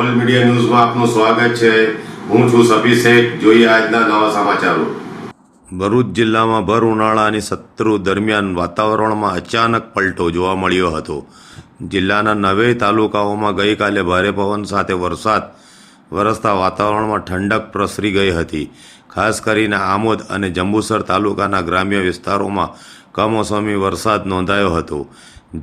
All media ન્યૂઝમાં આપનું સ્વાગત છે। હું છું સભી શેખ। જોઈએ આજના નવા સમાચારો। ભરૂચ જિલ્લામાં ભર ઉનાળાની સત્ર દરમિયાન વાતાવરણમાં અચાનક પલટો જોવા મળ્યો હતો। જિલ્લાના 9 તાલુકાઓમાં ગઈકાલે ભારે પવન સાથે વરસાદ વરસતા વાતાવરણમાં ઠંડક પ્રસરી ગઈ હતી। ખાસ કરીને આમોદ અને જંબુસર તાલુકાના ગ્રામ્ય વિસ્તારોમાં કમોસમી વરસાદ નોંધાયો હતો,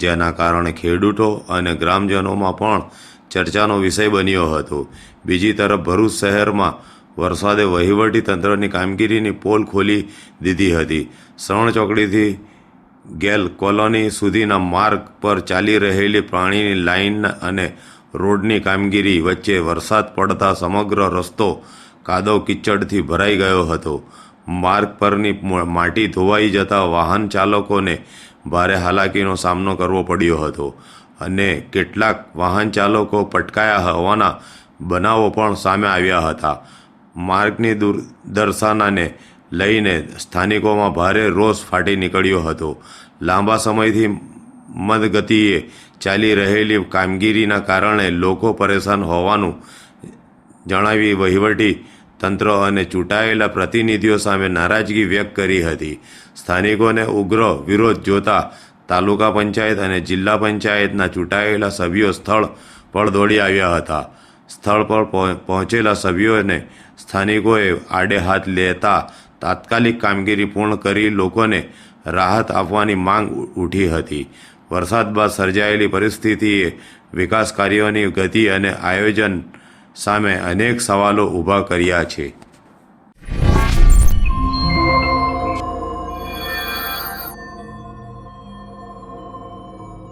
જેના કારણે ખેડૂતો અને ગ્રામજનોમાં પણ ચર્ચાનો વિષય બન્યો હતો। બીજી તરફ ભરૂચ શહેરમાં વરસાદે વહીવટી તંત્રની કામગીરીની પોલ ખોલી દીધી હતી। સણ ચોકડીથી ગેલ કોલોની સુધીના માર્ગ પર ચાલી રહેલી પાણીની લાઇન અને રોડની કામગીરી વચ્ચે વરસાદ પડતા સમગ્ર રસ્તો કાદવ કીચડથી ભરાઈ ગયો હતો। માર્ગ પરની માટી ધોવાઈ જતા વાહન ચાલકોને ભારે હાલાકીનો સામનો કરવો પડ્યો હતો અને કેટલાક વાહન ચાલકો પટકાયા હોવાના બનાવો પણ સામે આવ્યા હતા। માર્ગની દુર્દશાને લઈને સ્થાનિકોમાં ભારે રોષ ફાટી નીકળ્યો હતો। લાંબા સમયથી મંદગતિએ ચાલી રહેલી કામગીરીના કારણે લોકો પરેશાન હોવાનું જણાવી વહીવટી તંત્ર અને ચૂંટાયેલા પ્રતિનિધિઓ સામે નારાજગી વ્યક્ત કરી હતી। સ્થાનિકોને ઉગ્ર વિરોધ જોતા તાલુકા પંચાયત અને જિલ્લા પંચાયતના ચૂંટાયેલા સભ્યો સ્થળ પર દોડી આવ્યા હતા। સ્થળ પર પહોંચેલા સભ્યોને સ્થાનિકોએ આડે હાથ લેતા તાત્કાલિક કામગીરી પૂર્ણ કરી લોકોને રાહત આપવાની માંગ ઉઠી હતી। વરસાદ બાદ સર્જાયેલી પરિસ્થિતિએ વિકાસ કાર્યોની ગતિ અને આયોજન સામે અનેક સવાલો ઊભા કર્યા છે।